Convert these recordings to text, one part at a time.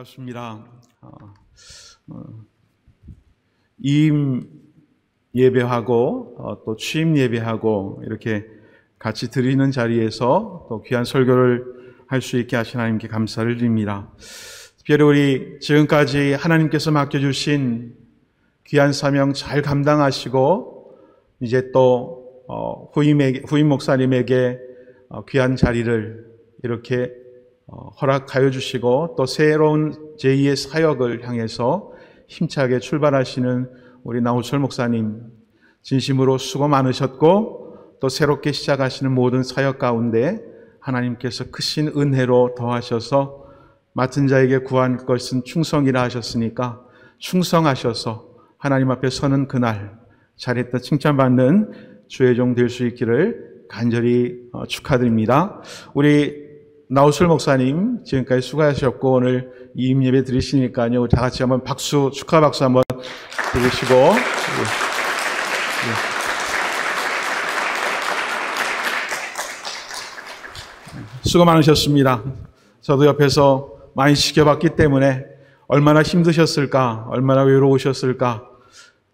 반갑습니다. 이임 예배하고 또 취임 예배하고 이렇게 같이 드리는 자리에서 또 귀한 설교를 할 수 있게 하신 하나님께 감사를 드립니다. 특별히 우리 지금까지 하나님께서 맡겨주신 귀한 사명 잘 감당하시고 이제 또 후임 목사님에게 귀한 자리를 이렇게 허락하여 주시고 또 새로운 제2의 사역을 향해서 힘차게 출발하시는 우리 나우철 목사님 진심으로 수고 많으셨고 또 새롭게 시작하시는 모든 사역 가운데 하나님께서 크신 은혜로 더하셔서 맡은 자에게 구한 것은 충성이라 하셨으니까 충성하셔서 하나님 앞에 서는 그날 잘했다 칭찬받는 주의 종 될 수 있기를 간절히 축하드립니다. 우리 나우철 목사님 지금까지 수고하셨고 오늘 이임 예배 드리시니까요. 다 같이 한번 박수, 축하 박수 한번 드리시고 수고 많으셨습니다. 저도 옆에서 많이 지켜봤기 때문에 얼마나 힘드셨을까, 얼마나 외로우셨을까,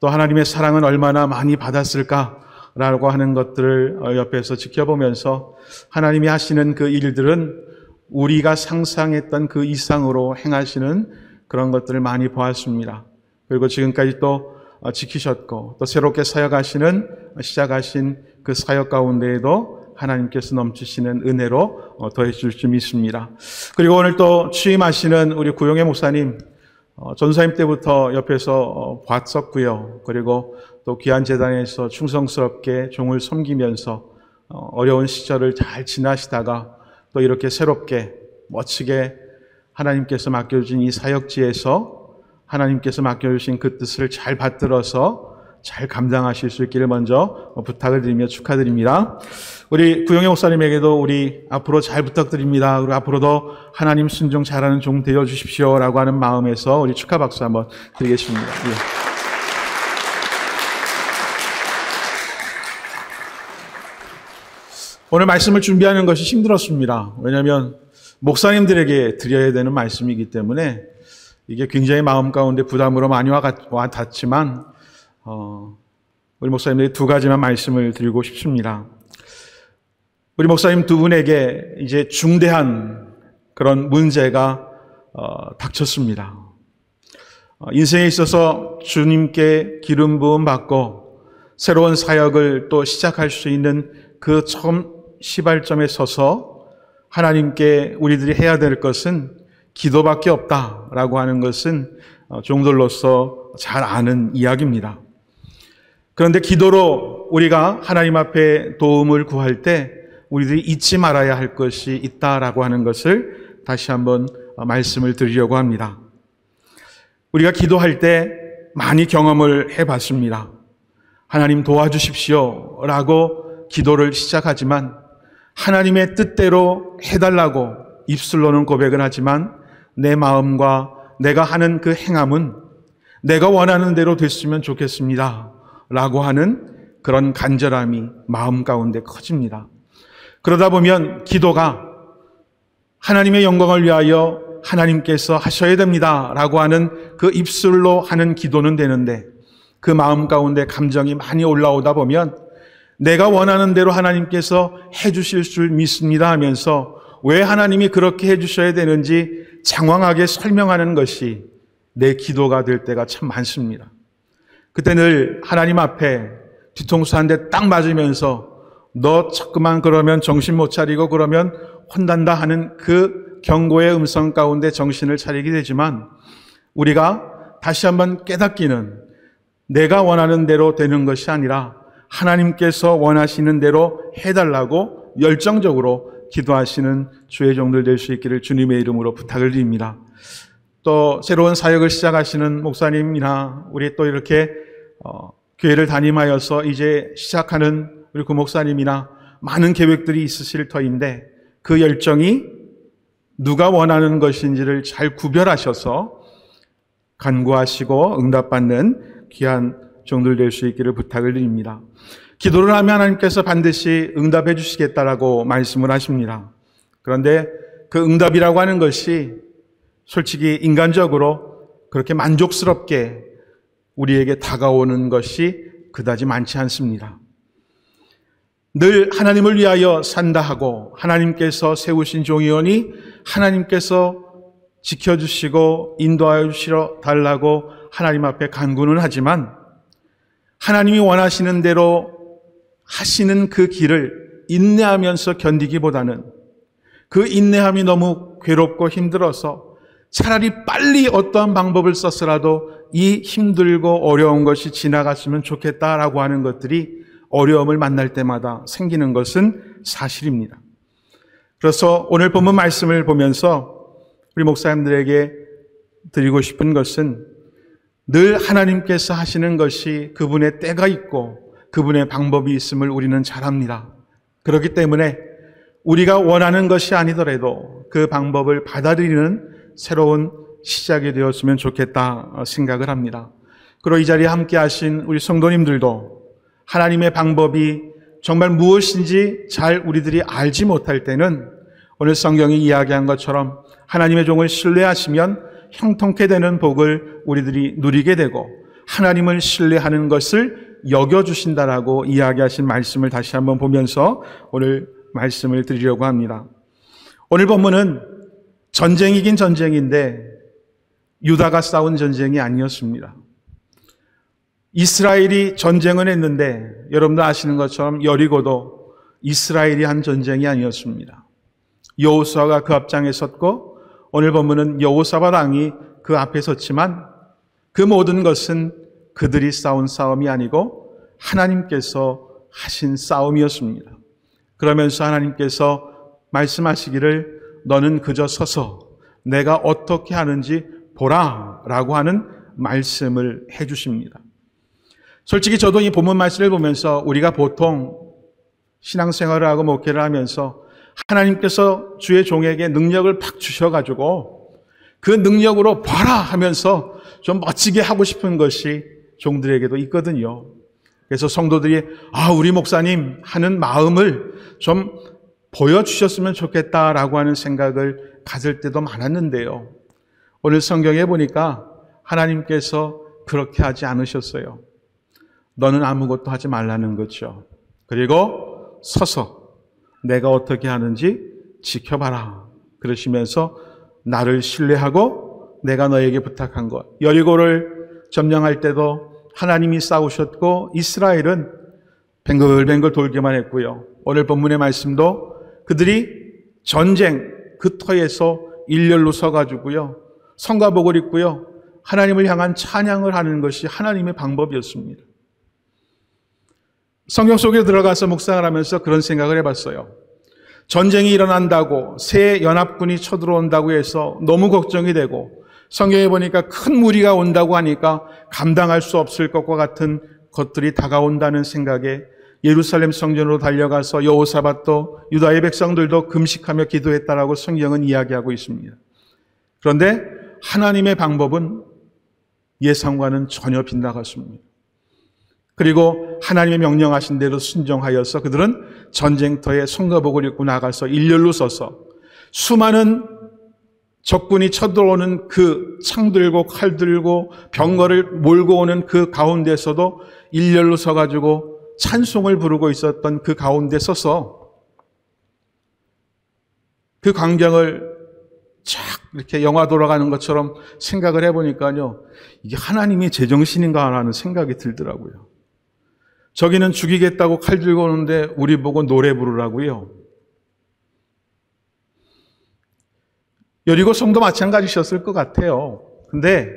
또 하나님의 사랑은 얼마나 많이 받았을까라고 하는 것들을 옆에서 지켜보면서 하나님이 하시는 그 일들은 우리가 상상했던 그 이상으로 행하시는 그런 것들을 많이 보았습니다. 그리고 지금까지 또 지키셨고 또 새롭게 시작하신 그 사역 가운데에도 하나님께서 넘치시는 은혜로 더해 주실 줄 믿습니다. 그리고 오늘 또 취임하시는 우리 구용의 목사님 전사님 때부터 옆에서 봤었고요. 그리고 또 귀한 재단에서 충성스럽게 종을 섬기면서 어려운 시절을 잘 지나시다가 또 이렇게 새롭게 멋지게 하나님께서 맡겨주신 이 사역지에서 하나님께서 맡겨주신 그 뜻을 잘 받들어서 잘 감당하실 수 있기를 먼저 부탁을 드리며 축하드립니다. 우리 구영애 목사님에게도 우리 앞으로 잘 부탁드립니다. 그리고 앞으로도 하나님 순종 잘하는 종 되어 주십시오라고 하는 마음에서 우리 축하 박수 한번 드리겠습니다. 예. 오늘 말씀을 준비하는 것이 힘들었습니다. 왜냐하면 목사님들에게 드려야 되는 말씀이기 때문에 이게 굉장히 마음 가운데 부담으로 많이 와 닿지만 우리 목사님들이 두 가지만 말씀을 드리고 싶습니다. 우리 목사님 두 분에게 이제 중대한 그런 문제가 닥쳤습니다. 인생에 있어서 주님께 기름 부음 받고 새로운 사역을 또 시작할 수 있는 그 처음 시발점에 서서 하나님께 우리들이 해야 될 것은 기도밖에 없다라고 하는 것은 종들로서 잘 아는 이야기입니다. 그런데 기도로 우리가 하나님 앞에 도움을 구할 때 우리들이 잊지 말아야 할 것이 있다라고 하는 것을 다시 한번 말씀을 드리려고 합니다. 우리가 기도할 때 많이 경험을 해봤습니다. 하나님 도와주십시오 라고 기도를 시작하지만 하나님의 뜻대로 해달라고 입술로는 고백을 하지만 내 마음과 내가 하는 그 행함은 내가 원하는 대로 됐으면 좋겠습니다 라고 하는 그런 간절함이 마음 가운데 커집니다. 그러다 보면 기도가 하나님의 영광을 위하여 하나님께서 하셔야 됩니다 라고 하는 그 입술로 하는 기도는 되는데 그 마음 가운데 감정이 많이 올라오다 보면 내가 원하는 대로 하나님께서 해주실 줄 믿습니다 하면서 왜 하나님이 그렇게 해주셔야 되는지 장황하게 설명하는 것이 내 기도가 될 때가 참 많습니다. 그때 늘 하나님 앞에 뒤통수 한 대 딱 맞으면서 너 자꾸만 그러면 정신 못 차리고 그러면 혼난다 하는 그 경고의 음성 가운데 정신을 차리게 되지만 우리가 다시 한번 깨닫기는 내가 원하는 대로 되는 것이 아니라 하나님께서 원하시는 대로 해달라고 열정적으로 기도하시는 주의 종들 될 수 있기를 주님의 이름으로 부탁을 드립니다. 또 새로운 사역을 시작하시는 목사님이나 우리 또 이렇게 교회를 담임하여서 이제 시작하는 우리 그 목사님이나 많은 계획들이 있으실 터인데 그 열정이 누가 원하는 것인지를 잘 구별하셔서 간구하시고 응답받는 귀한 종들 될 수 있기를 부탁을 드립니다. 기도를 하면 하나님께서 반드시 응답해 주시겠다라고 말씀을 하십니다. 그런데 그 응답이라고 하는 것이 솔직히 인간적으로 그렇게 만족스럽게 우리에게 다가오는 것이 그다지 많지 않습니다. 늘 하나님을 위하여 산다 하고 하나님께서 세우신 종이오니 하나님께서 지켜주시고 인도하여 주시러 달라고 하나님 앞에 간구는 하지만 하나님이 원하시는 대로 하시는 그 길을 인내하면서 견디기보다는 그 인내함이 너무 괴롭고 힘들어서 차라리 빨리 어떠한 방법을 썼으라도 이 힘들고 어려운 것이 지나갔으면 좋겠다라고 하는 것들이 어려움을 만날 때마다 생기는 것은 사실입니다. 그래서 오늘 본문 말씀을 보면서 우리 목사님들에게 드리고 싶은 것은 늘 하나님께서 하시는 것이 그분의 때가 있고 그분의 방법이 있음을 우리는 잘 압니다. 그렇기 때문에 우리가 원하는 것이 아니더라도 그 방법을 받아들이는 새로운 시작이 되었으면 좋겠다 생각을 합니다. 그리고 이 자리에 함께 하신 우리 성도님들도 하나님의 방법이 정말 무엇인지 잘 우리들이 알지 못할 때는 오늘 성경이 이야기한 것처럼 하나님의 종을 신뢰하시면 형통케 되는 복을 우리들이 누리게 되고 하나님을 신뢰하는 것을 여겨주신다라고 이야기하신 말씀을 다시 한번 보면서 오늘 말씀을 드리려고 합니다. 오늘 본문은 전쟁이긴 전쟁인데 유다가 싸운 전쟁이 아니었습니다. 이스라엘이 전쟁을 했는데 여러분도 아시는 것처럼 여리고도 이스라엘이 한 전쟁이 아니었습니다. 여호수아가 그 앞장에 섰고 오늘 본문은 여호사밧 왕이 그 앞에 섰지만 그 모든 것은 그들이 싸운 싸움이 아니고 하나님께서 하신 싸움이었습니다. 그러면서 하나님께서 말씀하시기를 너는 그저 서서 내가 어떻게 하는지 보라 라고 하는 말씀을 해주십니다. 솔직히 저도 이 본문 말씀을 보면서 우리가 보통 신앙생활을 하고 목회를 하면서 하나님께서 주의 종에게 능력을 팍 주셔가지고 그 능력으로 봐라 하면서 좀 멋지게 하고 싶은 것이 종들에게도 있거든요. 그래서 성도들이 우리 목사님 하는 마음을 좀 보여주셨으면 좋겠다라고 하는 생각을 가질 때도 많았는데요. 오늘 성경에 보니까 하나님께서 그렇게 하지 않으셨어요. 너는 아무것도 하지 말라는 거죠. 그리고 서서 내가 어떻게 하는지 지켜봐라. 그러시면서 나를 신뢰하고 내가 너에게 부탁한 것. 여리고를 점령할 때도 하나님이 싸우셨고 이스라엘은 뱅글뱅글 돌기만 했고요. 오늘 본문의 말씀도 그들이 전쟁 그 터에서 일렬로 서가지고요. 성가복을 입고요. 하나님을 향한 찬양을 하는 것이 하나님의 방법이었습니다. 성경 속에 들어가서 묵상을 하면서 그런 생각을 해봤어요. 전쟁이 일어난다고 새 연합군이 쳐들어온다고 해서 너무 걱정이 되고 성경에 보니까 큰 무리가 온다고 하니까 감당할 수 없을 것과 같은 것들이 다가온다는 생각에 예루살렘 성전으로 달려가서 여호사밧도 유다의 백성들도 금식하며 기도했다라고 성경은 이야기하고 있습니다. 그런데 하나님의 방법은 예상과는 전혀 빗나갔습니다. 그리고 하나님의 명령하신 대로 순종하여서 그들은 전쟁터에 성가복을 입고 나가서 일렬로 서서 수많은 적군이 쳐들어오는 그 창 들고 칼 들고 병거를 몰고 오는 그 가운데서도 일렬로 서가지고 찬송을 부르고 있었던 그 가운데 서서 그 광경을 쫙 이렇게 영화 돌아가는 것처럼 생각을 해보니까요. 이게 하나님이 제정신인가 하는 생각이 들더라고요. 저기는 죽이겠다고 칼 들고 오는데 우리 보고 노래 부르라고요. 여리고 성도 마찬가지셨을 것 같아요. 근데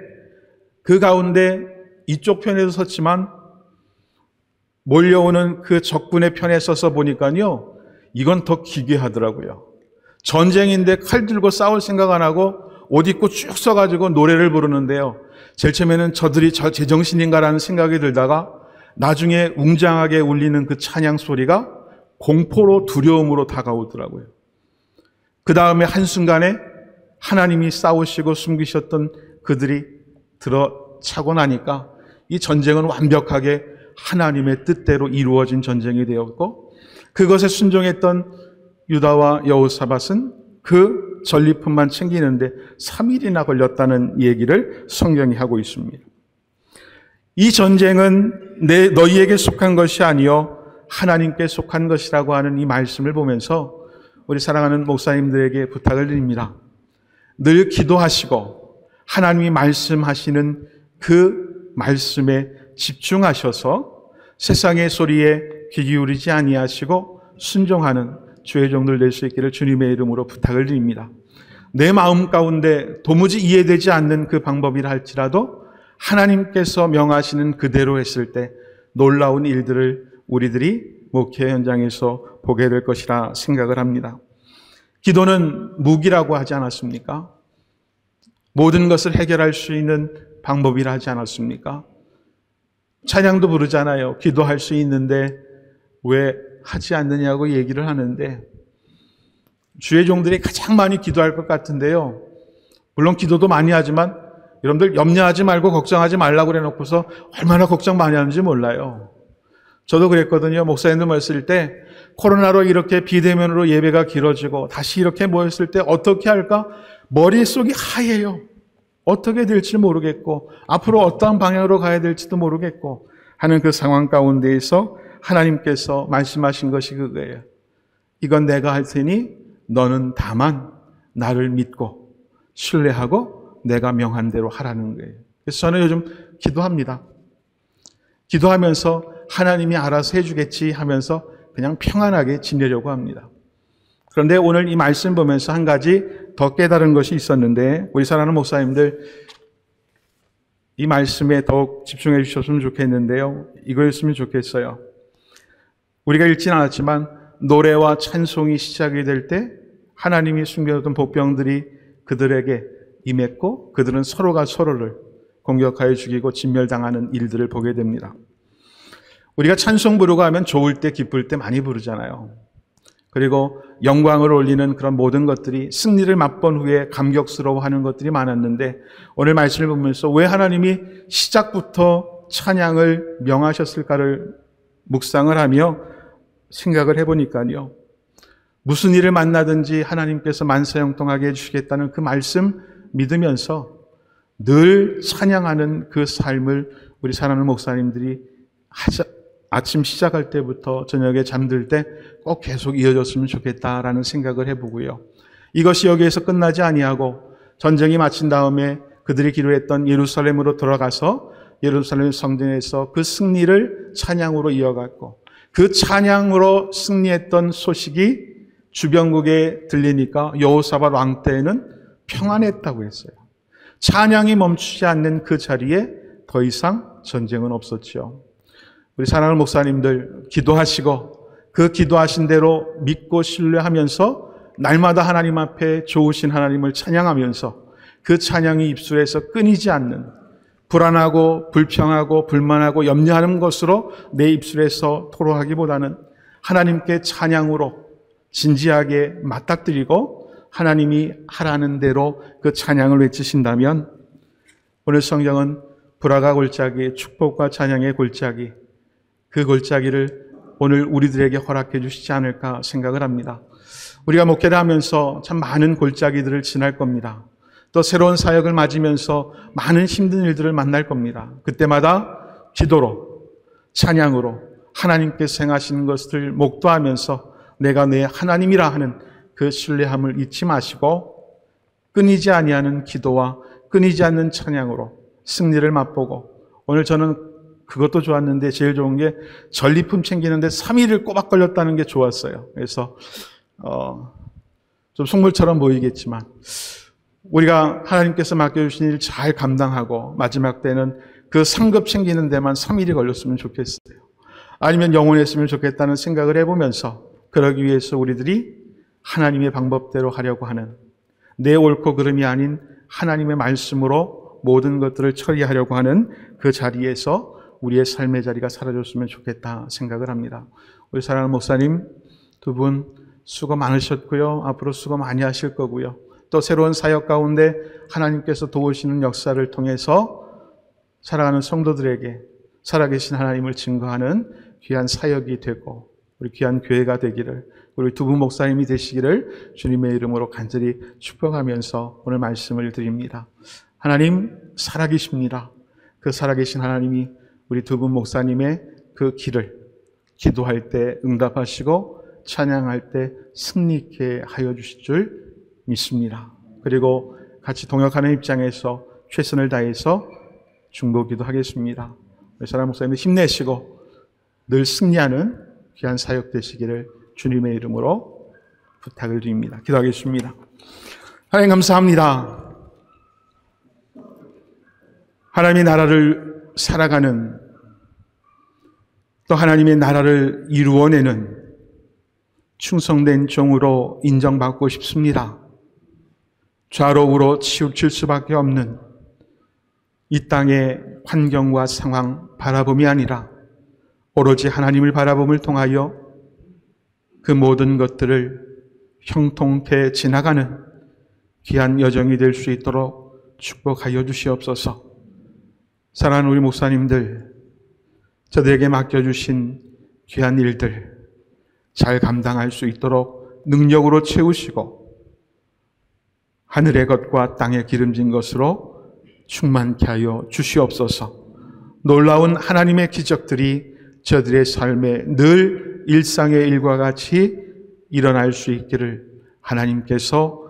그 가운데 이쪽 편에서 섰지만 몰려오는 그 적군의 편에 서서 보니까요. 이건 더 기괴하더라고요. 전쟁인데 칼 들고 싸울 생각 안 하고 옷 입고 쭉 서가지고 노래를 부르는데요. 제일 처음에는 저들이 제정신인가라는 생각이 들다가 나중에 웅장하게 울리는 그 찬양 소리가 공포로 두려움으로 다가오더라고요. 그 다음에 한순간에 하나님이 싸우시고 숨기셨던 그들이 들어차고 나니까 이 전쟁은 완벽하게 하나님의 뜻대로 이루어진 전쟁이 되었고 그것에 순종했던 유다와 여호사밧은 그 전리품만 챙기는데 3일이나 걸렸다는 얘기를 성경이 하고 있습니다. 이 전쟁은 너희에게 속한 것이 아니요 하나님께 속한 것이라고 하는 이 말씀을 보면서 우리 사랑하는 목사님들에게 부탁을 드립니다. 늘 기도하시고 하나님이 말씀하시는 그 말씀에 집중하셔서 세상의 소리에 귀 기울이지 아니하시고 순종하는 주의 종들 될 수 있기를 주님의 이름으로 부탁을 드립니다. 내 마음 가운데 도무지 이해되지 않는 그 방법이라 할지라도 하나님께서 명하시는 그대로 했을 때 놀라운 일들을 우리들이 목회 현장에서 보게 될 것이라 생각을 합니다. 기도는 무기라고 하지 않았습니까? 모든 것을 해결할 수 있는 방법이라 하지 않았습니까? 찬양도 부르잖아요. 기도할 수 있는데 왜 하지 않느냐고 얘기를 하는데 주의 종들이 가장 많이 기도할 것 같은데요. 물론 기도도 많이 하지만 여러분들 염려하지 말고 걱정하지 말라고 그래놓고서 얼마나 걱정 많이 하는지 몰라요. 저도 그랬거든요. 목사님들 모였을 때 코로나로 이렇게 비대면으로 예배가 길어지고 다시 이렇게 모였을 때 어떻게 할까? 머릿속이 하얘요. 어떻게 될지 모르겠고 앞으로 어떠한 방향으로 가야 될지도 모르겠고 하는 그 상황 가운데에서 하나님께서 말씀하신 것이 그거예요. 이건 내가 할 테니 너는 다만 나를 믿고 신뢰하고 내가 명한 대로 하라는 거예요. 그래서 저는 요즘 기도합니다. 기도하면서 하나님이 알아서 해주겠지 하면서 그냥 평안하게 지내려고 합니다. 그런데 오늘 이 말씀 보면서 한 가지 더 깨달은 것이 있었는데 우리 사랑하는 목사님들 이 말씀에 더욱 집중해 주셨으면 좋겠는데요. 이거였으면 좋겠어요. 우리가 읽진 않았지만 노래와 찬송이 시작이 될 때 하나님이 숨겨둔 복병들이 그들에게 임했고 그들은 서로가 서로를 공격하여 죽이고 진멸당하는 일들을 보게 됩니다. 우리가 찬송 부르고 하면 좋을 때 기쁠 때 많이 부르잖아요. 그리고 영광을 올리는 그런 모든 것들이 승리를 맛본 후에 감격스러워하는 것들이 많았는데 오늘 말씀을 보면서 왜 하나님이 시작부터 찬양을 명하셨을까를 묵상을 하며 생각을 해보니까요. 무슨 일을 만나든지 하나님께서 만사형통하게 해주시겠다는 그 말씀 믿으면서 늘 찬양하는 그 삶을 우리 사랑하는 목사님들이 아침 시작할 때부터 저녁에 잠들 때 꼭 계속 이어졌으면 좋겠다라는 생각을 해보고요. 이것이 여기에서 끝나지 아니하고 전쟁이 마친 다음에 그들이 기도했던 예루살렘으로 돌아가서 예루살렘 성전에서 그 승리를 찬양으로 이어갔고 그 찬양으로 승리했던 소식이 주변국에 들리니까 여호사밧 왕 때에는 평안했다고 했어요. 찬양이 멈추지 않는 그 자리에 더 이상 전쟁은 없었죠. 우리 사랑하는 목사님들 기도하시고 그 기도하신 대로 믿고 신뢰하면서 날마다 하나님 앞에 좋으신 하나님을 찬양하면서 그 찬양이 입술에서 끊이지 않는 불안하고 불평하고 불만하고 염려하는 것으로 내 입술에서 토로하기보다는 하나님께 찬양으로 진지하게 맞닥뜨리고 하나님이 하라는 대로 그 찬양을 외치신다면 오늘 성경은 불화가 골짜기, 축복과 찬양의 골짜기, 그 골짜기를 오늘 우리들에게 허락해 주시지 않을까 생각을 합니다. 우리가 목회를 하면서 참 많은 골짜기들을 지날 겁니다. 또 새로운 사역을 맞으면서 많은 힘든 일들을 만날 겁니다. 그때마다 기도로, 찬양으로 하나님께서 행하시는 것을 목도하면서 내가 내 하나님이라 하는 그 신뢰함을 잊지 마시고 끊이지 아니하는 기도와 끊이지 않는 찬양으로 승리를 맛보고 오늘 저는 그것도 좋았는데 제일 좋은 게 전리품 챙기는데 3일을 꼬박 걸렸다는 게 좋았어요. 그래서 좀 속물처럼 보이겠지만 우리가 하나님께서 맡겨주신 일 잘 감당하고 마지막 때는 그 상급 챙기는 데만 3일이 걸렸으면 좋겠어요. 아니면 영원했으면 좋겠다는 생각을 해보면서 그러기 위해서 우리들이 하나님의 방법대로 하려고 하는 내 옳고 그름이 아닌 하나님의 말씀으로 모든 것들을 처리하려고 하는 그 자리에서 우리의 삶의 자리가 사라졌으면 좋겠다 생각을 합니다. 우리 사랑하는 목사님 두 분 수고 많으셨고요. 앞으로 수고 많이 하실 거고요. 또 새로운 사역 가운데 하나님께서 도우시는 역사를 통해서 살아가는 성도들에게 살아계신 하나님을 증거하는 귀한 사역이 되고 우리 귀한 교회가 되기를, 우리 두 분 목사님이 되시기를 주님의 이름으로 간절히 축복하면서 오늘 말씀을 드립니다. 하나님 살아계십니다. 그 살아계신 하나님이 우리 두 분 목사님의 그 길을 기도할 때 응답하시고 찬양할 때 승리케 하여 주실 줄 믿습니다. 그리고 같이 동역하는 입장에서 최선을 다해서 중보기도 하겠습니다. 사랑 목사님들 힘내시고 늘 승리하는 귀한 사역 되시기를 주님의 이름으로 부탁을 드립니다. 기도하겠습니다. 하나님 감사합니다. 하나님의 나라를 살아가는, 또 하나님의 나라를 이루어내는 충성된 종으로 인정받고 싶습니다. 좌로 우로 치우칠 수밖에 없는 이 땅의 환경과 상황 바라봄이 아니라 오로지 하나님을 바라봄을 통하여 그 모든 것들을 형통케 지나가는 귀한 여정이 될 수 있도록 축복하여 주시옵소서. 사랑하는 우리 목사님들, 저들에게 맡겨주신 귀한 일들 잘 감당할 수 있도록 능력으로 채우시고 하늘의 것과 땅의 기름진 것으로 충만케 하여 주시옵소서. 놀라운 하나님의 기적들이 저들의 삶에 늘 일상의 일과 같이 일어날 수 있기를 하나님께서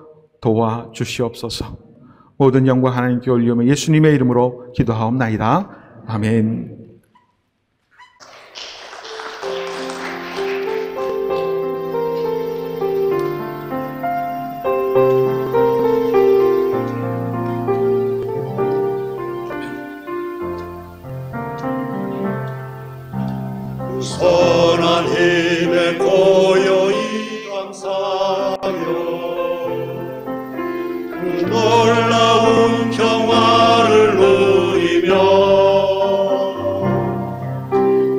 도와주시옵소서. 모든 영광 하나님께 올리며 예수님의 이름으로 기도하옵나이다. 아멘. 선한 힘에 고요히 감사하며 그 놀라운 평화를 누리며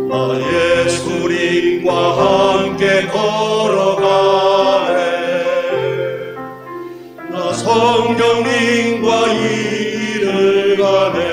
나 예수님과 함께 걸어가네. 나 성령님과 이를 가네.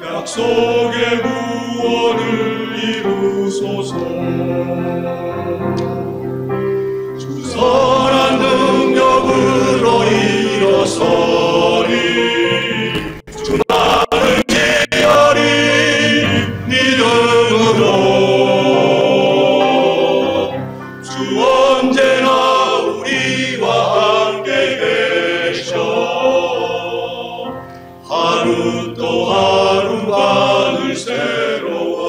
약속의 구원을 이루소서. 주 선한 능력으로 일어서리. 주 나를 지으리 믿음으로. 주 언제나 우리와 함께 계셔. 하루 또 하루가 늘 새로워.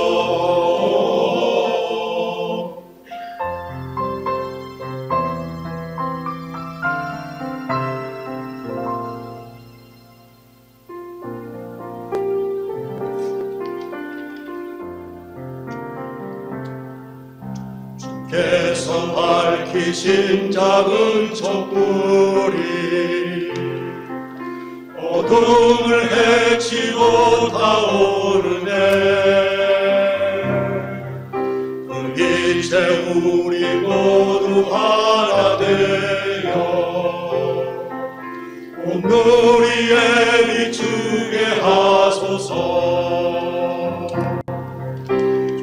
주께서 밝히신 작은 촛불이 어둠을 헤치고 타오르네. 그 빛에 우리 모두 하나 되어 온누리에 비추게 하소서.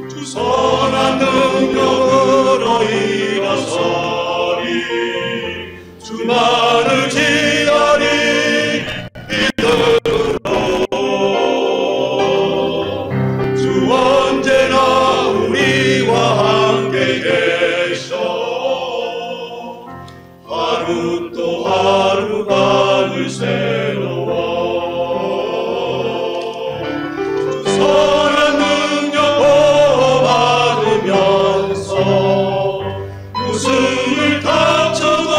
주 선한 능력으로 일어서리. 주 나를 지으리 주 언제나 우리와 함께 계셔. 하루 또 하루가 늘 새로워. 주 선한 능력 보호받으면서 웃음을 닥쳐도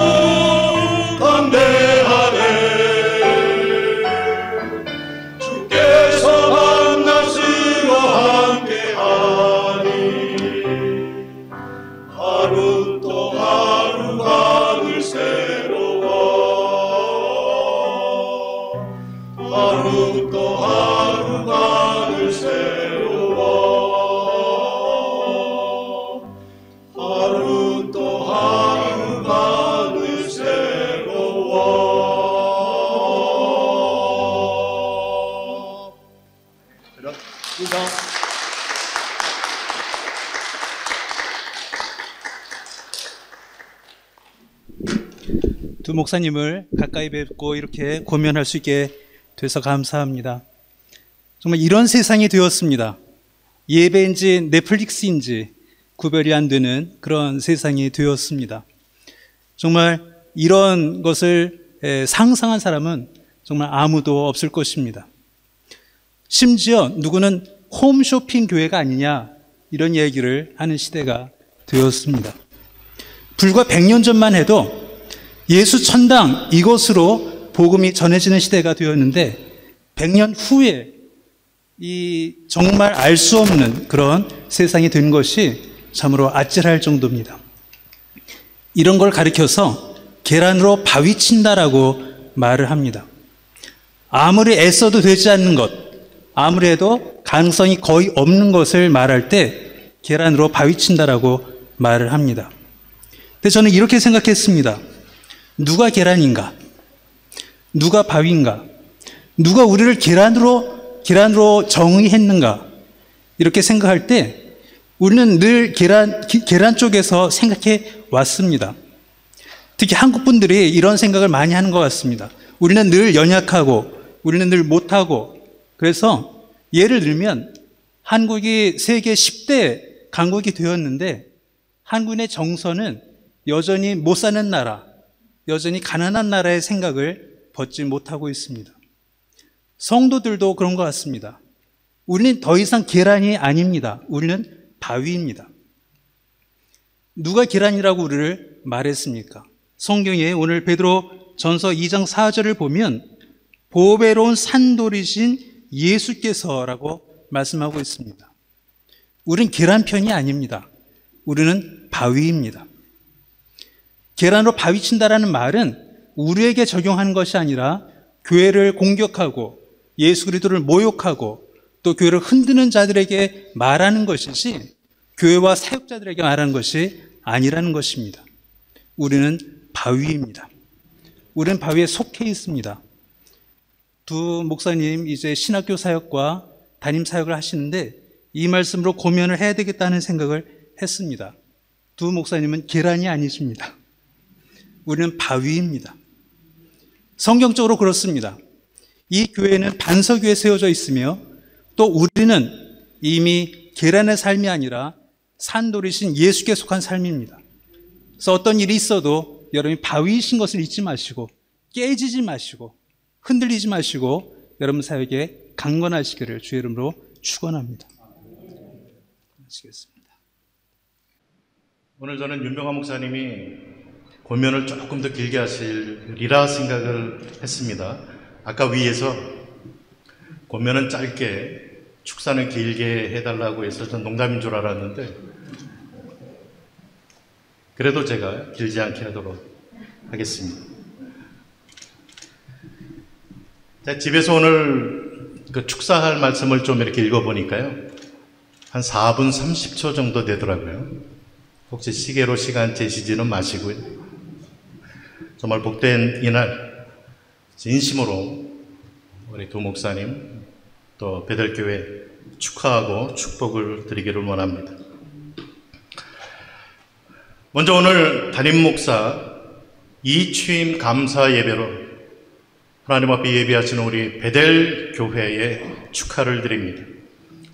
담대하네. 주께서 밤낮으로 함께하니 하루 또 하루가 늘 새로워. 두 목사님을 가까이 뵙고 이렇게 고면할 수 있게 돼서 감사합니다. 정말 이런 세상이 되었습니다. 예배인지 넷플릭스인지 구별이 안 되는 그런 세상이 되었습니다. 정말 이런 것을 상상한 사람은 정말 아무도 없을 것입니다. 심지어 누구는 홈쇼핑 교회가 아니냐 이런 얘기를 하는 시대가 되었습니다. 불과 100년 전만 해도 예수 천당 이것으로 복음이 전해지는 시대가 되었는데 100년 후에 이 정말 알 수 없는 그런 세상이 된 것이 참으로 아찔할 정도입니다. 이런 걸 가리켜서 계란으로 바위 친다라고 말을 합니다. 아무리 애써도 되지 않는 것, 아무리 해도 가능성이 거의 없는 것을 말할 때 계란으로 바위 친다라고 말을 합니다. 근데 저는 이렇게 생각했습니다. 누가 계란인가? 누가 바위인가? 누가 우리를 계란으로 정의했는가? 이렇게 생각할 때 우리는 늘 계란 쪽에서 생각해 왔습니다. 특히 한국 분들이 이런 생각을 많이 하는 것 같습니다. 우리는 늘 연약하고 우리는 늘 못하고, 그래서 예를 들면 한국이 세계 10대 강국이 되었는데 한국의 정서는 여전히 못 사는 나라, 여전히 가난한 나라의 생각을 벗지 못하고 있습니다. 성도들도 그런 것 같습니다. 우리는 더 이상 계란이 아닙니다. 우리는 바위입니다. 누가 계란이라고 우리를 말했습니까? 성경에 오늘 베드로 전서 2장 4절을 보면 보배로운 산돌이신 예수께서라고 말씀하고 있습니다. 우린 계란편이 아닙니다. 우리는 바위입니다. 계란으로 바위 친다라는 말은 우리에게 적용하는 것이 아니라 교회를 공격하고 예수 그리스도를 모욕하고 또 교회를 흔드는 자들에게 말하는 것이지 교회와 사역자들에게 말하는 것이 아니라는 것입니다. 우리는 바위입니다. 우리는 바위에 속해 있습니다. 두 목사님 이제 신학교 사역과 담임 사역을 하시는데 이 말씀으로 고면을 해야 되겠다는 생각을 했습니다. 두 목사님은 계란이 아니십니다. 우리는 바위입니다. 성경적으로 그렇습니다. 이 교회는 반석 위에 세워져 있으며 또 우리는 이미 계란의 삶이 아니라 산돌이신 예수께 속한 삶입니다. 그래서 어떤 일이 있어도 여러분이 바위이신 것을 잊지 마시고 깨지지 마시고 흔들리지 마시고 여러분 사역에 강건하시기를 주의 이름으로 축원합니다. 하시겠습니다. 오늘 저는 윤병환 목사님이 고면을 조금 더 길게 하시리라 생각을 했습니다. 아까 위에서 고면은 짧게 축사는 길게 해달라고 해서 전 농담인 줄 알았는데 그래도 제가 길지 않게 하도록 하겠습니다. 자, 집에서 오늘 그 축사할 말씀을 좀 이렇게 읽어보니까요. 한 4분 30초 정도 되더라고요. 혹시 시계로 시간 재시지는 마시고요. 정말 복된 이날 진심으로 우리 두 목사님 또 베델교회 축하하고 축복을 드리기를 원합니다. 먼저 오늘 담임 목사 이취임 감사 예배로 하나님 앞에 예배하시는 우리 베델교회에 축하를 드립니다.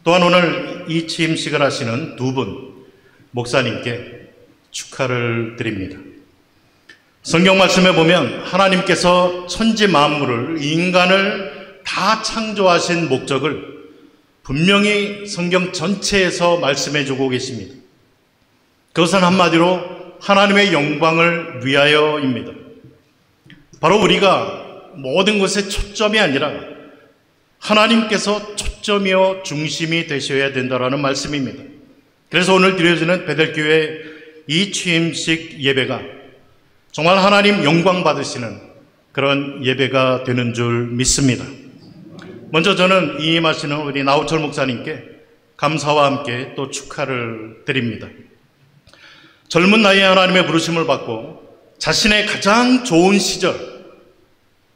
또한 오늘 이 취임식을 하시는 두 분 목사님께 축하를 드립니다. 성경 말씀에 보면 하나님께서 천지 만물을 인간을 다 창조하신 목적을 분명히 성경 전체에서 말씀해 주고 계십니다. 그것은 한마디로 하나님의 영광을 위하여입니다. 바로 우리가 모든 것의 초점이 아니라 하나님께서 초점이요 중심이 되셔야 된다는 말씀입니다. 그래서 오늘 드려지는 베델교회 이 취임식 예배가 정말 하나님 영광 받으시는 그런 예배가 되는 줄 믿습니다. 먼저 저는 이임하시는 우리 나우철 목사님께 감사와 함께 또 축하를 드립니다. 젊은 나이에 하나님의 부르심을 받고 자신의 가장 좋은 시절,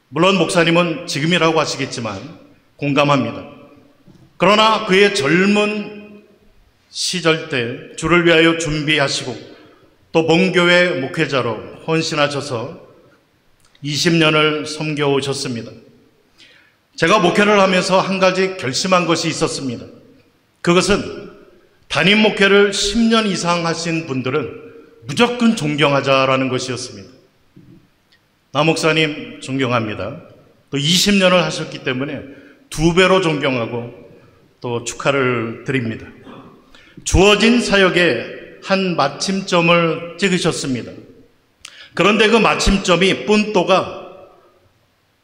물론 목사님은 지금이라고 하시겠지만 공감합니다. 그러나 그의 젊은 시절 때 주를 위하여 준비하시고 또 본교회 목회자로 헌신하셔서 20년을 섬겨오셨습니다. 제가 목회를 하면서 한 가지 결심한 것이 있었습니다. 그것은 담임 목회를 10년 이상 하신 분들은 무조건 존경하자라는 것이었습니다. 나 목사님 존경합니다. 또 20년을 하셨기 때문에 2배로 존경하고 또 축하를 드립니다. 주어진 사역에 한 마침점을 찍으셨습니다. 그런데 그 마침점이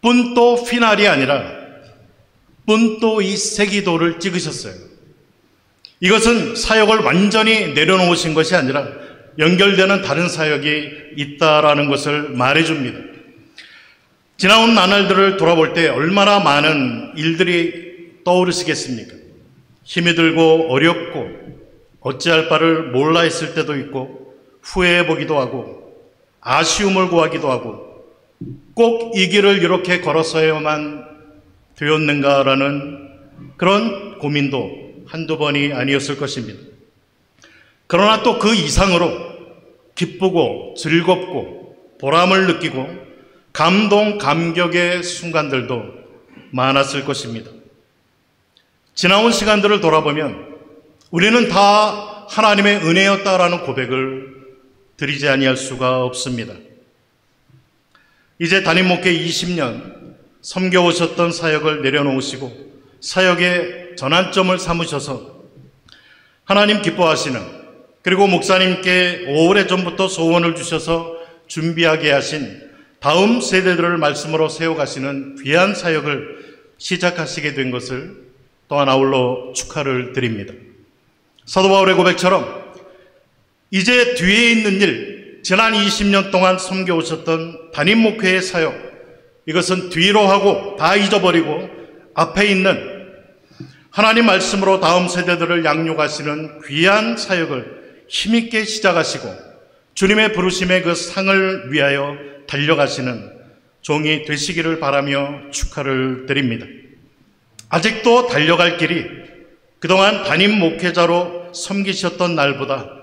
뿜또 피날이 아니라 뿜또 이 세기도를 찍으셨어요. 이것은 사역을 완전히 내려놓으신 것이 아니라 연결되는 다른 사역이 있다라는 것을 말해줍니다. 지나온 나날들을 돌아볼 때 얼마나 많은 일들이 떠오르시겠습니까? 힘이 들고 어렵고 어찌할 바를 몰라 했을 때도 있고 후회해 보기도 하고 아쉬움을 구하기도 하고 꼭 이 길을 이렇게 걸었어야만 되었는가라는 그런 고민도 한두 번이 아니었을 것입니다. 그러나 또 그 이상으로 기쁘고 즐겁고 보람을 느끼고 감동, 감격의 순간들도 많았을 것입니다. 지나온 시간들을 돌아보면 우리는 다 하나님의 은혜였다라는 고백을 드리지 아니할 수가 없습니다. 이제 담임 목회 20년 섬겨오셨던 사역을 내려놓으시고 사역의 전환점을 삼으셔서 하나님 기뻐하시는, 그리고 목사님께 오래전부터 소원을 주셔서 준비하게 하신 다음 세대들을 말씀으로 세워가시는 귀한 사역을 시작하시게 된 것을 또한 아울러 축하를 드립니다. 사도 바울의 고백처럼 이제 뒤에 있는 일, 지난 20년 동안 섬겨오셨던 담임 목회의 사역, 이것은 뒤로 하고 다 잊어버리고 앞에 있는 하나님 말씀으로 다음 세대들을 양육하시는 귀한 사역을 힘있게 시작하시고 주님의 부르심의 그 상을 위하여 달려가시는 종이 되시기를 바라며 축하를 드립니다. 아직도 달려갈 길이 그동안 담임 목회자로 섬기셨던 날보다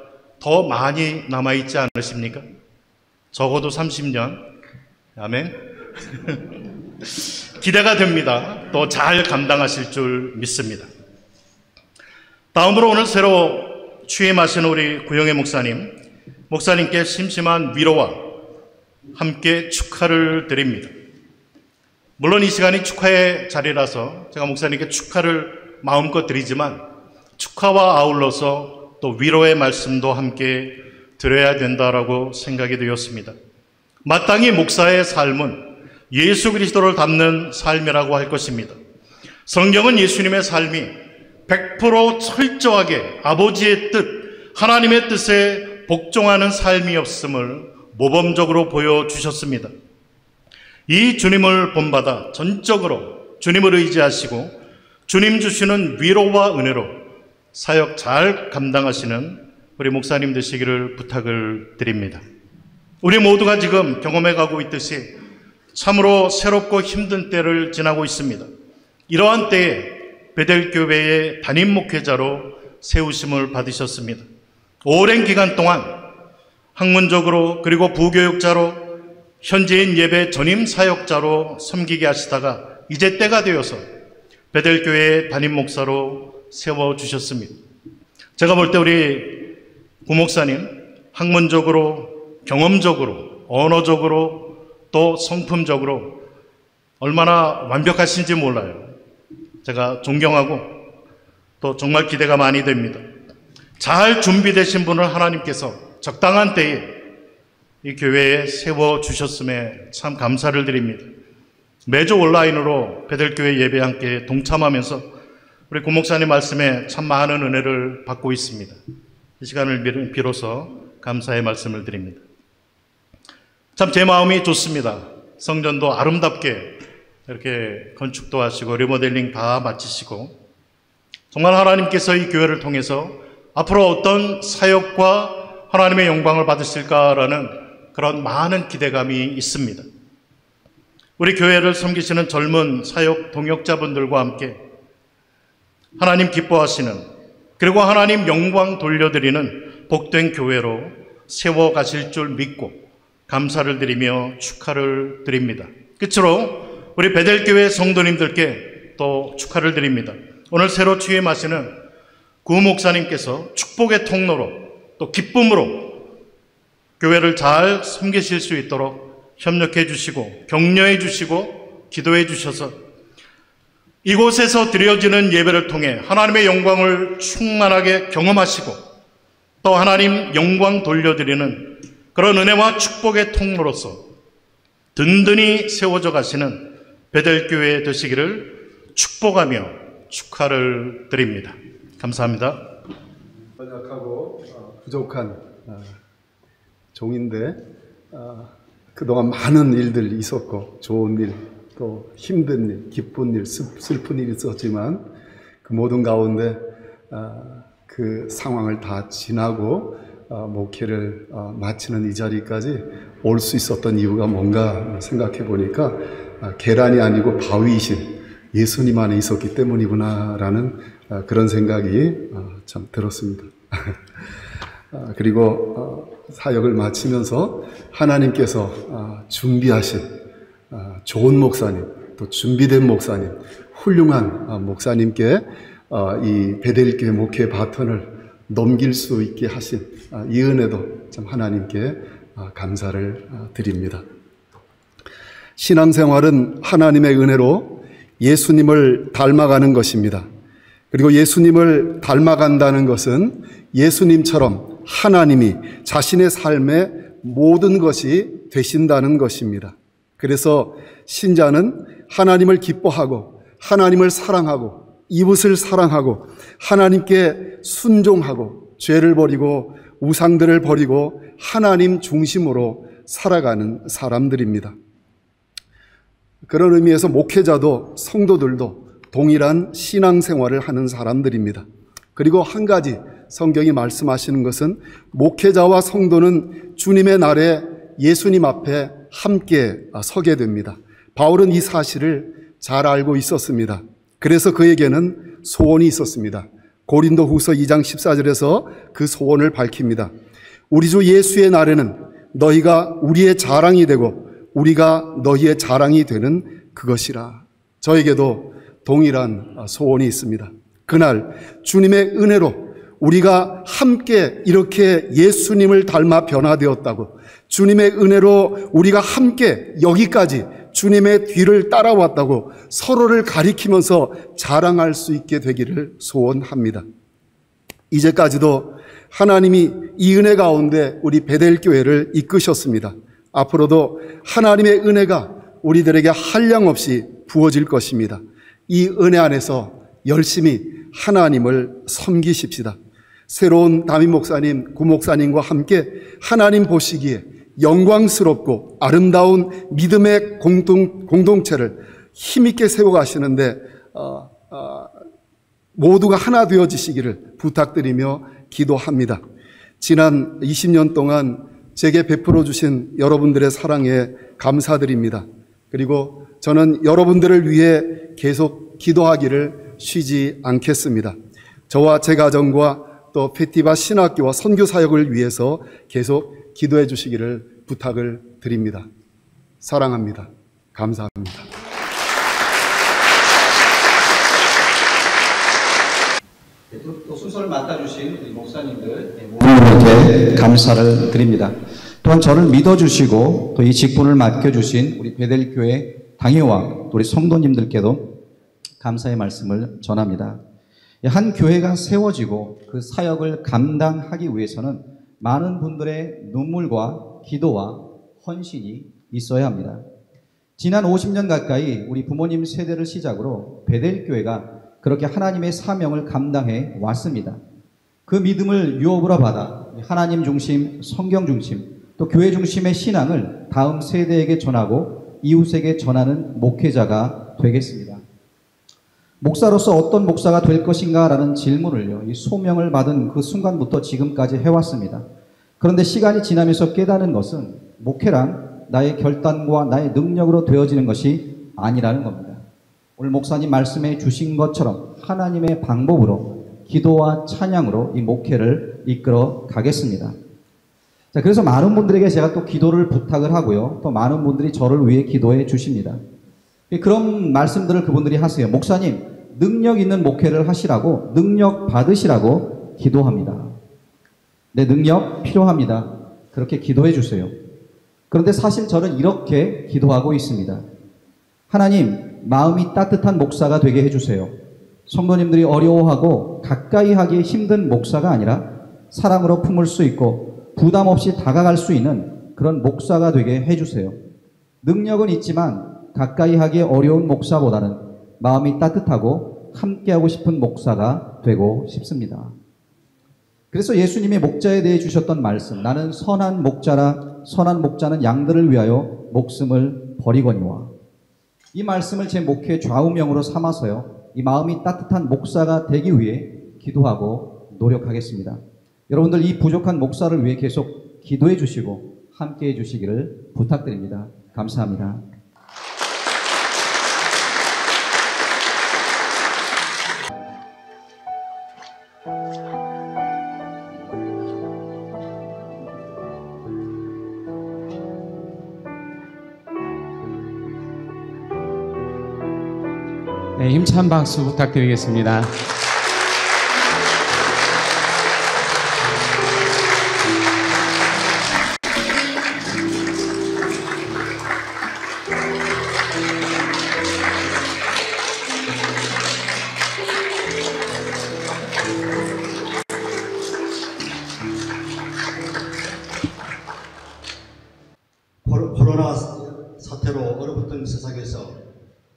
더 많이 남아있지 않으십니까? 적어도 30년. 아멘. 기대가 됩니다. 또 잘 감당하실 줄 믿습니다. 다음으로 오늘 새로 취임하신 우리 구영애 목사님께 심심한 위로와 함께 축하를 드립니다. 물론 이 시간이 축하의 자리라서 제가 목사님께 축하를 마음껏 드리지만 축하와 아울러서 또 위로의 말씀도 함께 드려야 된다라고 생각이 되었습니다. 마땅히 목사의 삶은 예수 그리스도를 닮는 삶이라고 할 것입니다. 성경은 예수님의 삶이 100% 철저하게 아버지의 뜻, 하나님의 뜻에 복종하는 삶이었음을 모범적으로 보여주셨습니다. 이 주님을 본받아 전적으로 주님을 의지하시고 주님 주시는 위로와 은혜로 사역 잘 감당하시는 우리 목사님 되시기를 부탁을 드립니다. 우리 모두가 지금 경험해가고 있듯이 참으로 새롭고 힘든 때를 지나고 있습니다. 이러한 때에 베델교회의 담임 목회자로 세우심을 받으셨습니다. 오랜 기간 동안 학문적으로 그리고 부교육자로 현지인 예배 전임 사역자로 섬기게 하시다가 이제 때가 되어서 베델교회의 담임 목사로 세워주셨습니다. 제가 볼 때 우리 구목사님 학문적으로, 경험적으로, 언어적으로 또 성품적으로 얼마나 완벽하신지 몰라요. 제가 존경하고 또 정말 기대가 많이 됩니다. 잘 준비되신 분을 하나님께서 적당한 때에 이 교회에 세워주셨음에 참 감사를 드립니다. 매주 온라인으로 베델교회 예배에 함께 동참하면서 우리 구목사님 말씀에 참 많은 은혜를 받고 있습니다. 이 시간을 빌어서 감사의 말씀을 드립니다. 참 제 마음이 좋습니다. 성전도 아름답게 이렇게 건축도 하시고 리모델링 다 마치시고 정말 하나님께서 이 교회를 통해서 앞으로 어떤 사역과 하나님의 영광을 받으실까라는 그런 많은 기대감이 있습니다. 우리 교회를 섬기시는 젊은 사역 동역자분들과 함께 하나님 기뻐하시는, 그리고 하나님 영광 돌려드리는 복된 교회로 세워가실 줄 믿고 감사를 드리며 축하를 드립니다. 끝으로 우리 베델교회 성도님들께 또 축하를 드립니다. 오늘 새로 취임하시는 구 목사님께서 축복의 통로로 또 기쁨으로 교회를 잘 섬기실 수 있도록 협력해 주시고 격려해 주시고 기도해 주셔서 이곳에서 드려지는 예배를 통해 하나님의 영광을 충만하게 경험하시고 또 하나님 영광 돌려드리는 그런 은혜와 축복의 통로로서 든든히 세워져 가시는 베델교회 되시기를 축복하며 축하를 드립니다. 감사합니다. 연약하고 부족한 종인데 그동안 많은 일들이 있었고 좋은 일, 또 힘든 일, 기쁜 일, 슬픈 일이 있었지만 그 모든 가운데 그 상황을 다 지나고 목회를 마치는 이 자리까지 올 수 있었던 이유가 뭔가 생각해 보니까 계란이 아니고 바위이신 예수님 안에 있었기 때문이구나라는 그런 생각이 참 들었습니다. 그리고 사역을 마치면서 하나님께서 준비하신 좋은 목사님, 또 준비된 목사님, 훌륭한 목사님께 이 베델교회 목회 바톤을 넘길 수 있게 하신 이 은혜도 참 하나님께 감사를 드립니다. 신앙생활은 하나님의 은혜로 예수님을 닮아가는 것입니다. 그리고 예수님을 닮아간다는 것은 예수님처럼 하나님이 자신의 삶의 모든 것이 되신다는 것입니다. 그래서 신자는 하나님을 기뻐하고 하나님을 사랑하고 이웃을 사랑하고 하나님께 순종하고 죄를 버리고 우상들을 버리고 하나님 중심으로 살아가는 사람들입니다. 그런 의미에서 목회자도 성도들도 동일한 신앙생활을 하는 사람들입니다. 그리고 한 가지 성경이 말씀하시는 것은 목회자와 성도는 주님의 날에 예수님 앞에 함께 서게 됩니다. 바울은 이 사실을 잘 알고 있었습니다. 그래서 그에게는 소원이 있었습니다. 고린도후서 2장 14절에서 그 소원을 밝힙니다. 우리 주 예수의 날에는 너희가 우리의 자랑이 되고 우리가 너희의 자랑이 되는 그것이라. 저에게도 동일한 소원이 있습니다. 그날 주님의 은혜로 우리가 함께 이렇게 예수님을 닮아 변화되었다고, 주님의 은혜로 우리가 함께 여기까지 주님의 뒤를 따라왔다고 서로를 가리키면서 자랑할 수 있게 되기를 소원합니다. 이제까지도 하나님이 이 은혜 가운데 우리 베델교회를 이끄셨습니다. 앞으로도 하나님의 은혜가 우리들에게 한량없이 부어질 것입니다. 이 은혜 안에서 열심히 하나님을 섬기십시다. 새로운 담임 목사님, 구 목사님과 함께 하나님 보시기에 영광스럽고 아름다운 믿음의 공동체를 힘있게 세워가시는데 모두가 하나 되어지시기를 부탁드리며 기도합니다. 지난 20년 동안 제게 베풀어 주신 여러분들의 사랑에 감사드립니다. 그리고 저는 여러분들을 위해 계속 기도하기를 쉬지 않겠습니다. 저와 제 가정과 또 페티바 신학교와 선교 사역을 위해서 계속 기도해 주시기를 부탁을 드립니다. 사랑합니다. 감사합니다. 또 순서를 맡아주신 우리 목사님들 모두에게 감사를 드립니다. 또한 저를 믿어주시고 또 이 직분을 맡겨주신 우리 베델교회 당회와 우리 성도님들께도 감사의 말씀을 전합니다. 한 교회가 세워지고 그 사역을 감당하기 위해서는 많은 분들의 눈물과 기도와 헌신이 있어야 합니다. 지난 50년 가까이 우리 부모님 세대를 시작으로 베델교회가 그렇게 하나님의 사명을 감당해 왔습니다. 그 믿음을 유업으로 받아 하나님 중심, 성경 중심, 또 교회 중심의 신앙을 다음 세대에게 전하고 이웃에게 전하는 목회자가 되겠습니다. 목사로서 어떤 목사가 될 것인가 라는 질문을요, 이 소명을 받은 그 순간부터 지금까지 해왔습니다. 그런데 시간이 지나면서 깨닫는 것은 목회란 나의 결단과 나의 능력으로 되어지는 것이 아니라는 겁니다. 오늘 목사님 말씀해 주신 것처럼 하나님의 방법으로 기도와 찬양으로 이 목회를 이끌어 가겠습니다. 자, 그래서 많은 분들에게 제가 또 기도를 부탁을 하고요. 또 많은 분들이 저를 위해 기도해 주십니다. 그런 말씀들을 그분들이 하세요. 목사님, 능력 있는 목회를 하시라고, 능력 받으시라고 기도합니다. 내 능력 필요합니다. 그렇게 기도해 주세요. 그런데 사실 저는 이렇게 기도하고 있습니다. 하나님, 마음이 따뜻한 목사가 되게 해주세요. 성도님들이 어려워하고 가까이 하기 힘든 목사가 아니라 사랑으로 품을 수 있고 부담 없이 다가갈 수 있는 그런 목사가 되게 해주세요. 능력은 있지만 가까이 하기 어려운 목사보다는 마음이 따뜻하고 함께하고 싶은 목사가 되고 싶습니다. 그래서 예수님이 목자에 대해 주셨던 말씀, 나는 선한 목자라, 선한 목자는 양들을 위하여 목숨을 버리거니와, 이 말씀을 제 목회 좌우명으로 삼아서요, 이 마음이 따뜻한 목사가 되기 위해 기도하고 노력하겠습니다. 여러분들 이 부족한 목사를 위해 계속 기도해 주시고 함께해 주시기를 부탁드립니다. 감사합니다. 네, 힘찬 박수 부탁드리겠습니다. 코로나 사태로 얼어붙은 세상에서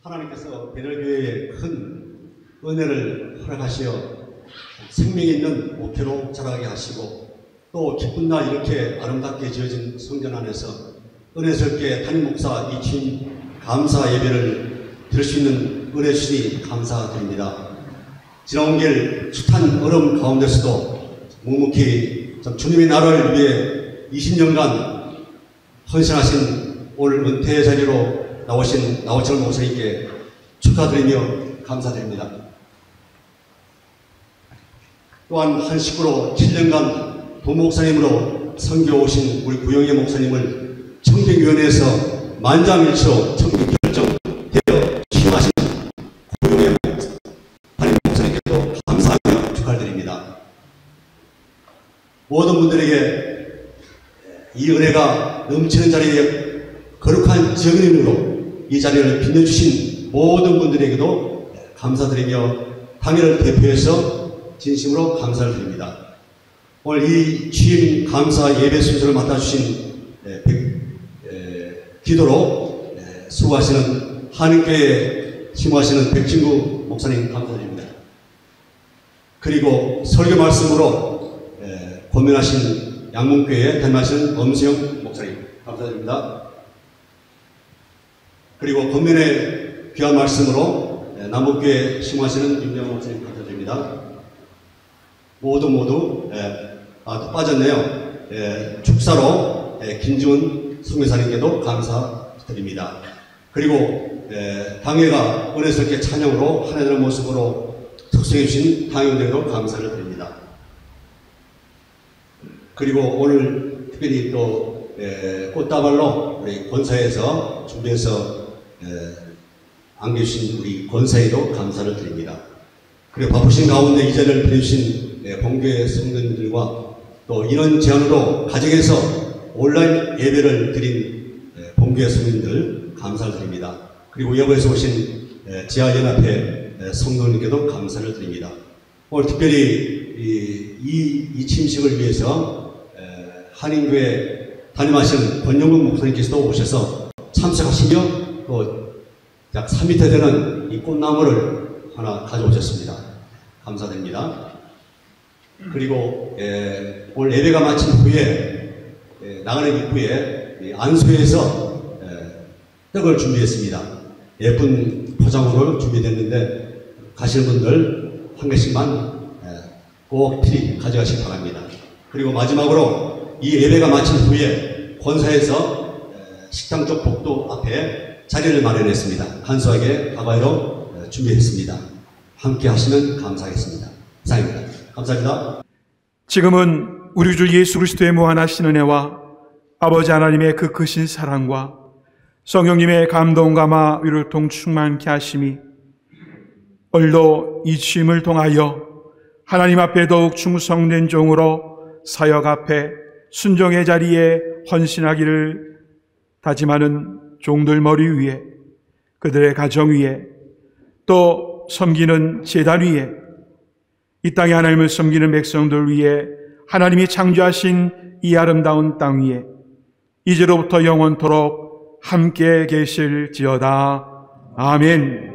하나님께서 베델교회에 큰 은혜를 허락하시어 생명 있는 목회로 자라게 하시고, 또 기쁜 날 이렇게 아름답게 지어진 성전 안에서 은혜스럽게 담임 목사 이친 감사 예배를 드릴 수 있는 은혜 주시니 감사드립니다. 지나온 길 숱한 얼음 가운데서도 묵묵히 주님의 나라를 위해 20년간 헌신하신 오늘 은퇴 자리로 나오신 나오철 목사님께 축하드리며 감사드립니다. 또한 한 식구로 7년간 부목사님으로 선교 오신 우리 구영애 목사님을 청빙위원회에서 만장일치로 청빙 결정되어 취임하신 구영애 담임 목사님께도 감사하며 축하드립니다. 모든 분들에게 이 은혜가 넘치는 자리에 거룩한 증인으로 이 자리를 빛내주신 모든 분들에게도 감사드리며 당회를 대표해서 진심으로 감사를 드립니다. 오늘 이 취임 감사 예배 순서를 맡아주신 기도로 수고하시는 한인교회에 심호하시는 백진구 목사님 감사드립니다. 그리고 설교 말씀으로 권면하신 양문교회에 담임하시는 엄수영 목사님 감사드립니다. 그리고 권면의 귀한 말씀으로 남북교회 심호하시는 윤영 목사님 감사드립니다. 모두 또 빠졌네요. 축사로 김지훈 성교사님께도 감사드립니다. 그리고 당회가 은혜스럽게 찬양으로 하나님의 모습으로 특성해 주신 당회원들에게도 감사를 드립니다. 그리고 오늘 특별히 또 꽃다발로 우리 권사에서 준비해서 안겨주신 우리 권사에도 감사를 드립니다. 그리고 바쁘신 가운데 이 자리를 빌려주신 본교회 성도님들과 또 이런 제안으로 가정에서 온라인 예배를 드린 본교회 성도님들 감사를 드립니다. 그리고 여부에서 오신 지하연합회 성도님께도 감사를 드립니다. 오늘 특별히 이 침식을 위해서 한인교회 담임하시는 권영근 목사님께서도 오셔서 참석하시며 또 약 3m 되는 이 꽃나무를 하나 가져오셨습니다. 감사드립니다. 그리고 오늘 예배가 마친 후에 나가는 입구에 안수에서 떡을 준비했습니다. 예쁜 포장으로 준비됐는데 가시는 분들 한 개씩만 꼭 필히 가져가시기 바랍니다. 그리고 마지막으로 이 예배가 마친 후에 권사에서 식당 쪽 복도 앞에 자리를 마련했습니다. 간소하게 가바이로 준비했습니다. 함께 하시면 감사하겠습니다. 이상입니다. 감사합니다. 지금은 우리 주 예수 그리스도의 무한하신 은혜와 아버지 하나님의 그 크신 사랑과 성령님의 감동감화 위를 통 충만케 하심이 오늘도 이 취임을 통하여 하나님 앞에 더욱 충성된 종으로 사역 앞에 순종의 자리에 헌신하기를 다짐하는 종들 머리 위에, 그들의 가정 위에, 또 섬기는 제단 위에, 이 땅에 하나님을 섬기는 백성들 위에, 하나님이 창조하신 이 아름다운 땅 위에 이제로부터 영원토록 함께 계실지어다. 아멘.